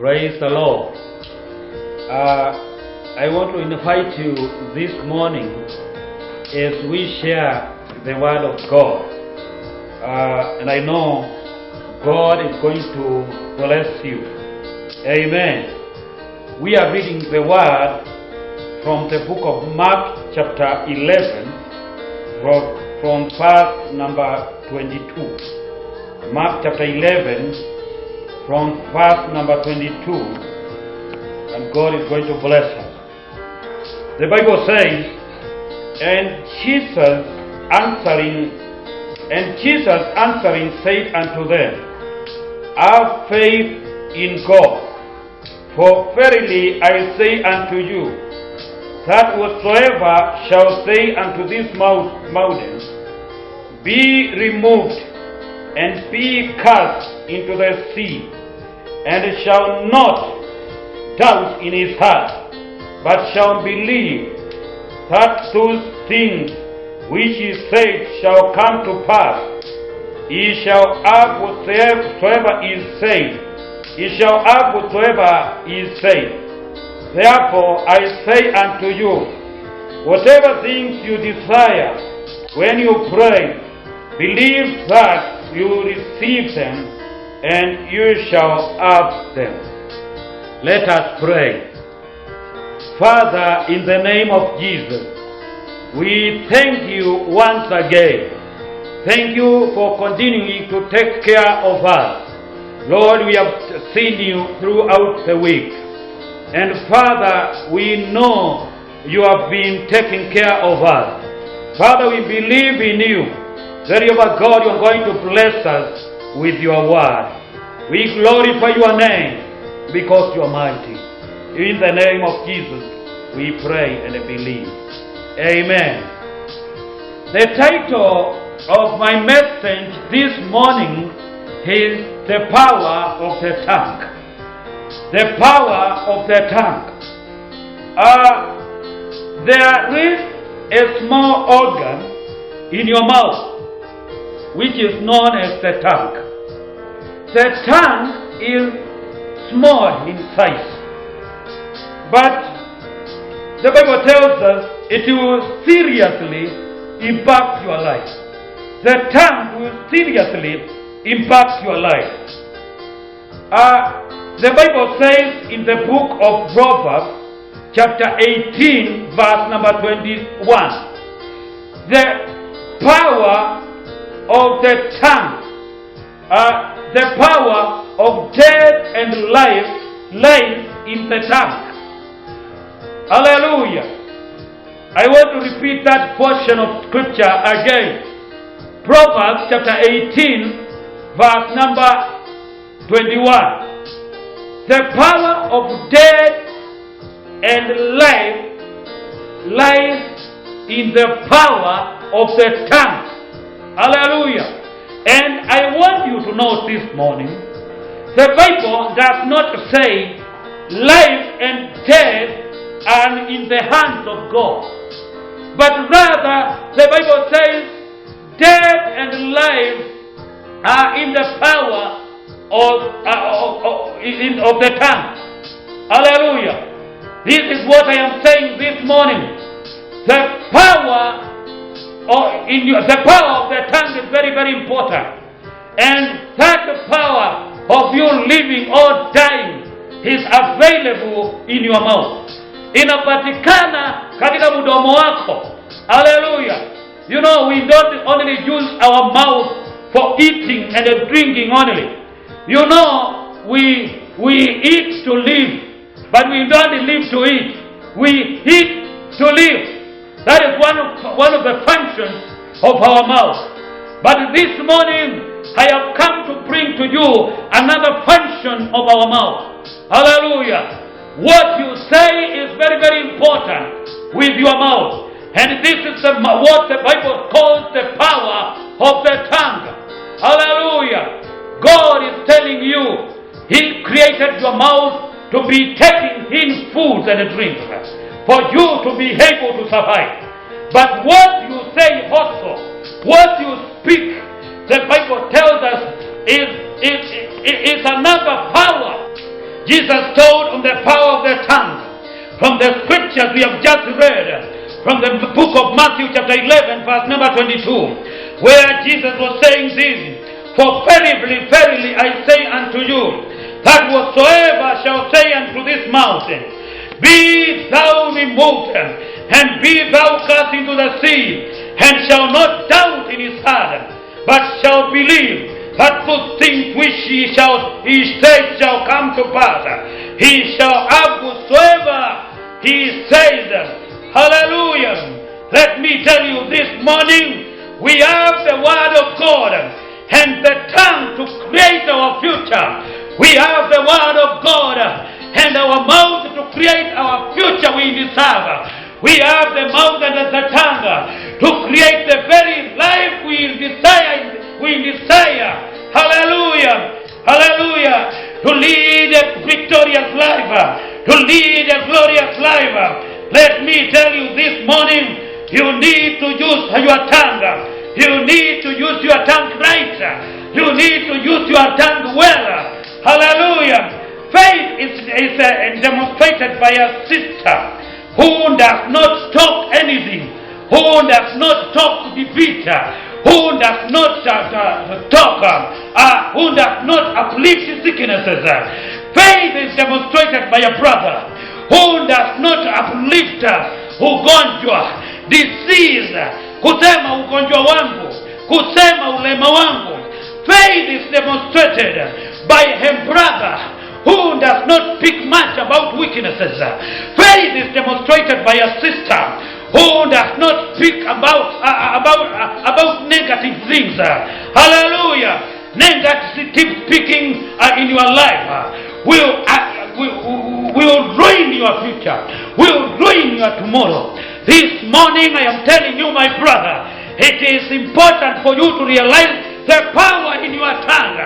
Praise the Lord. I want to invite you this morning as we share the Word of God. And I know God is going to bless you. Amen. We are reading the Word from the book of Mark chapter 11 from verse number 22. Mark chapter 11 from verse number 22, and God is going to bless us. The Bible says, And Jesus answering said unto them, Have faith in God, for verily I say unto you, that whatsoever shall say unto this mountain, Be removed, and be cast into the sea, and shall not doubt in his heart, but shall believe that those things which he said shall come to pass, he shall have whatsoever is said. He shall have whatsoever is said. Therefore I say unto you, whatever things you desire, when you pray, believe that you receive them, and you shall have them. Let us pray. Father, in the name of Jesus, we thank you once again. Thank you for continuing to take care of us. Lord, we have seen you throughout the week. And Father, we know you have been taking care of us. Father, we believe in you. That you are God, you are going to bless us with your word. We glorify your name because you are mighty. In the name of Jesus, we pray and believe. Amen. The title of my message this morning is The Power of the Tongue. The power of the tongue. There is a small organ in your mouth which is known as the tongue. The tongue is small in size, but the Bible tells us it will seriously impact your life. The tongue will seriously impact your life. The Bible says in the book of Proverbs, chapter 18, verse number 21, the power of the tongue, the power of death and life lies in the tongue. Hallelujah. I want to repeat that portion of scripture again. Proverbs chapter 18, verse number 21. The power of death and life lies in the power of the tongue. Hallelujah. And I want you to know this morning, the Bible does not say life and death are in the hands of God, but rather the Bible says death and life are in the power of the tongue. Hallelujah. This is what I am saying this morning. The power the power of the tongue is very, very important. And that power of you living or dying is available in your mouth. Inapatikana katika mdomo wako. Hallelujah. You know, we don't only use our mouth for eating and drinking only. You know, we eat to live, but we don't live to eat. We eat to live. That is one of the functions of our mouth. But this morning, I have come to bring to you another function of our mouth. Hallelujah. What you say is very, very important with your mouth. And this is what the Bible calls the power of the tongue. Hallelujah. God is telling you, He created your mouth to be taking in food and drink, for you to be able to survive. But what you say also, what you speak, the Bible tells us is another power. Jesus taught on the power of the tongue. From the scriptures we have just read, from the book of Matthew chapter 11 verse number 22, where Jesus was saying this, for verily, verily I say unto you, that whatsoever shall say unto this mountain, be thou removed, and be thou cast into the sea, and shall not doubt in his heart, but shall believe that those things which he said shall come to pass, he shall have whatsoever he says. Hallelujah. Let me tell you this morning, we have the word of God and the tongue to create our future. We have the word of God and our mouth to create our future we deserve. We have the mouth and the tongue to create the very life we desire. Hallelujah. Hallelujah. To lead a victorious life. To lead a glorious life. Let me tell you this morning, you need to use your tongue. You need to use your tongue right. You need to use your tongue well. Hallelujah. Faith is demonstrated by a sister who does not talk anything, who does not talk defeat, who does not who does not uplift sicknesses. Faith is demonstrated by a brother who does not uplift ugonjwa, disease, kusema ugonjwa wangu, kusema ulema wangu. Faith is demonstrated by a brother who does not speak much about weaknesses. Faith is demonstrated by a sister who does not speak about negative things. Hallelujah. Negative speaking in your life will ruin your future, will ruin your tomorrow. This morning I am telling you, my brother, it is important for you to realize the power in your tongue.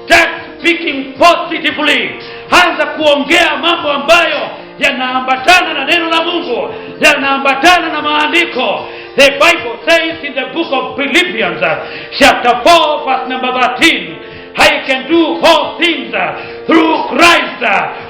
Start speaking positively. Anza kuongea mambo ambayo yanaambatana na neno la Mungu, yanaambatana na maandiko. The Bible says in the book of Philippians chapter 4 verse number 13, I can do all things through Christ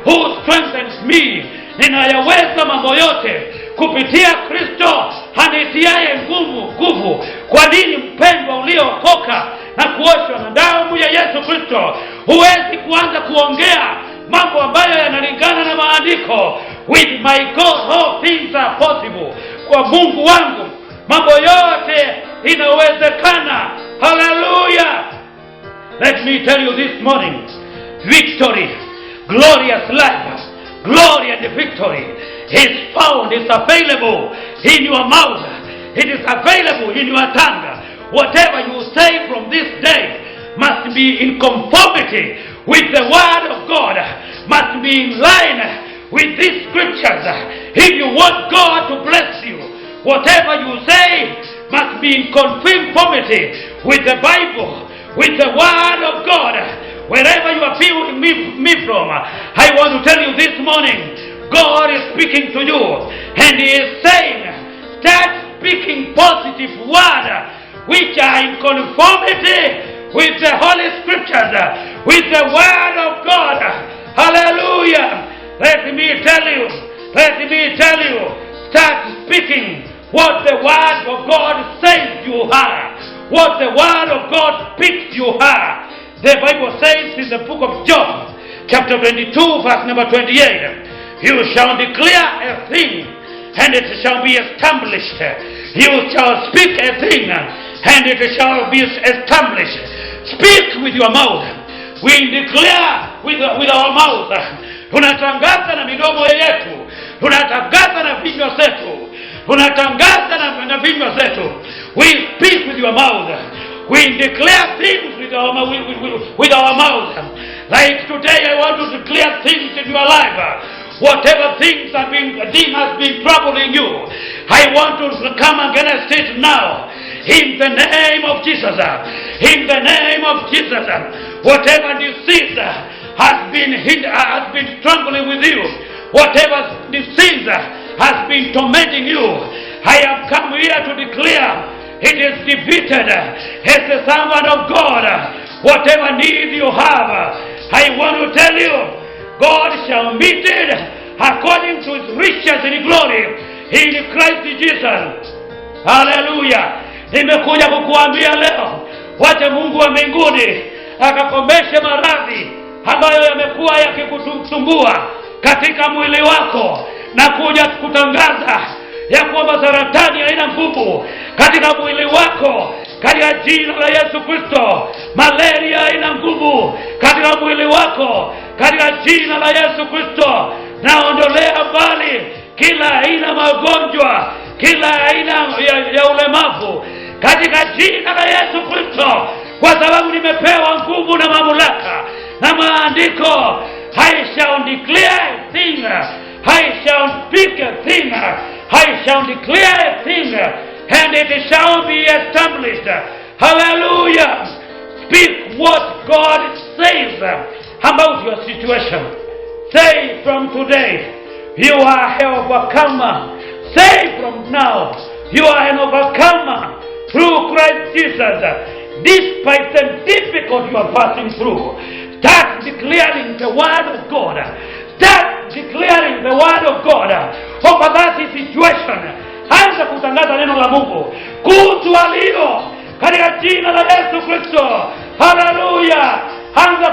who strengthens me. Ninayaweza mambo yote kupitia Kristo anitiaye nguvu. Kwa nini mpendwa uliokoka na kuoshwa na damu ya Yesu Kristo, huwezi kuanza kuongea mambo ambayo yanalingana na maandiko? With my God all things are possible. Kwa Mungu wangu mambo yote inawezekana. Hallelujah. Let me tell you this morning, victory, glorious life, glory and victory is found, is available in your mouth. It is available in your tongue. Whatever you say from this day must be in conformity with the word of God, must be in line with these scriptures. If you want God to bless you, whatever you say must be in conformity with the Bible, with the word of God. Wherever you are viewing me from, I want to tell you this morning, God is speaking to you, and He is saying, start speaking positive words which are in conformity with the Holy Scriptures, with the Word of God. Hallelujah. Let me tell you, start speaking what the Word of God says you are, what the Word of God speaks you are. The Bible says in the book of Job, chapter 22, verse number 28, you shall declare a thing, and it shall be established. You shall speak a thing, and it shall be established. Speak with your mouth. We declare with our mouth. Tunatangaza na midomo yetu. Tunatangaza na vinywa zetu. Tunatangaza na vinywa zetu. We speak with your mouth. We declare things with our mouth. Like today, I want to declare things in your life. Whatever things has been troubling you, I want to come against it now. In the name of Jesus. In the name of Jesus. Whatever disease has been struggling with you, whatever disease has been tormenting you, I have come here to declare it is defeated. As the servant of God, whatever need you have, I want to tell you, God shall meet it according to his riches in glory in Christ Jesus. Hallelujah. Nimekuja kukuambia leo, wacha Mungu wa mbinguni akakomeshe maradhi ambayo yamekuwa yakikusumbua katika mwili wako, na kuja kutangaza ya kwamba saratani haina nguvu katika mwili wako katika jina la Yesu Kristo. Malaria haina nguvu katika mwili wako katika jina la Yesu Kristo. Naondolea mbali kila aina magonjwa, kila aina ya ulemavu katika jina la Yesu Kristo, kwa sababu nimepewa nguvu na mamlaka na maandiko. I shall declare a thing, I shall speak a thing, I shall declare a thing, and it shall be established. Hallelujah. Speak what God says about your situation. Say from today, you are an overcomer. Say from now, you are an overcomer through Christ Jesus. Despite the difficulty you are passing through, start declaring the word of God. Start declaring the word of God over that situation. Anza kutangaza neno la Mungu kutwalio katika jina la Yesu Kristo. Hallelujah. Anza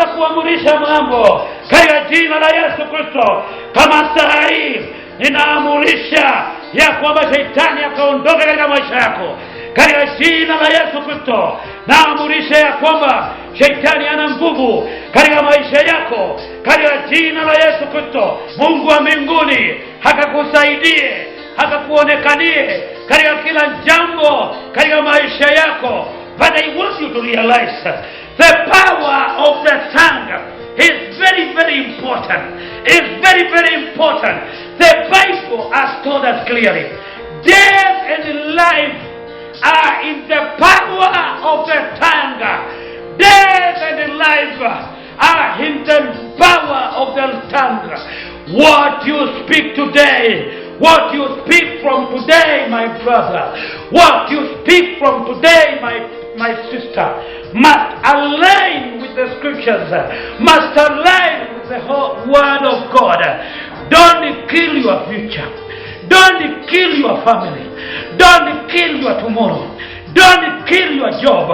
kuamurisha mambo katika jina la Yesu Kristo. Kama saa hii ninaamurisha ya kwamba shetani akaondoka katika maisha yako katika jina la Yesu Kristo. Naamurisha ya kwamba shetani hana nguvu katika maisha yako katika jina la Yesu Kristo. Mungu wa mbinguni akakusaidie, akakuonekanie katika kila jambo katika maisha yako. But I want you to realize the power of the tongue is very, very important. It's very, very important. The Bible has told us clearly, death and life are in the power of the tongue. Death and life are in the power of the tongue. What you speak today, what you speak from today, my brother, what you speak from today, my sister, must align with the scriptures, must align with the whole word of God. Don't kill your future. Don't kill your family. Don't kill your tomorrow. Don't kill your job.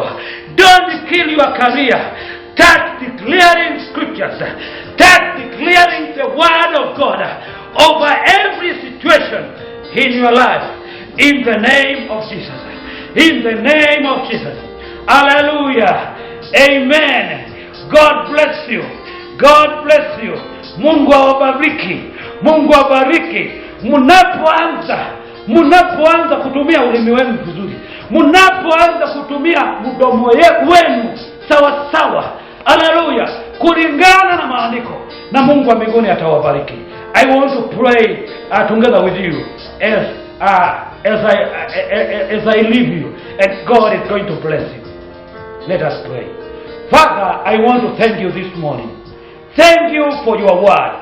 Don't kill your career. Start declaring scriptures. Start declaring the word of God over every situation in your life. In the name of Jesus. In the name of Jesus. Hallelujah. Amen. God bless you. God bless you. Mungu awabariki. Mungu awabariki. Mnapoanza kutumia ulimi wenu vizuri, mnapoanza kutumia mdomo wenu sawa sawa, haleluya, kulingana na maandiko, na Mungu wa mbinguni atawabariki. I want to pray together with you as I leave you, and God is going to bless you. Let us pray. Father, I want to thank you this morning. Thank you for your word.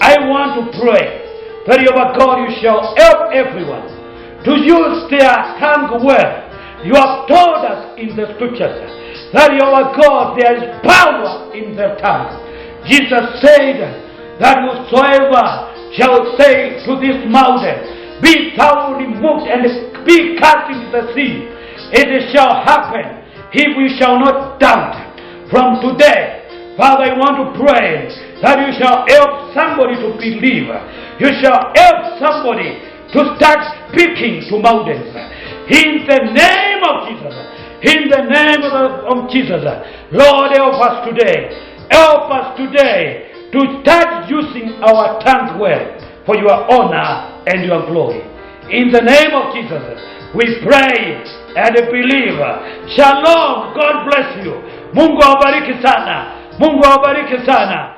I want to pray that you, God, you shall help everyone to use their tongue well. You have told us in the scriptures that you, God, there is power in the tongue. Jesus said that whosoever shall say to this mountain, be thou removed and be cast into the sea, it shall happen if we shall not doubt. From today, Father, I want to pray that you shall help somebody to believe. You shall help somebody to start speaking to mountains. In the name of Jesus. In the name of Jesus. Lord, help us today. Help us today to start using our tongue well for your honor and your glory. In the name of Jesus, we pray and believe. Shalom. God bless you. Mungu awabariki sana. Mungu awabariki sana.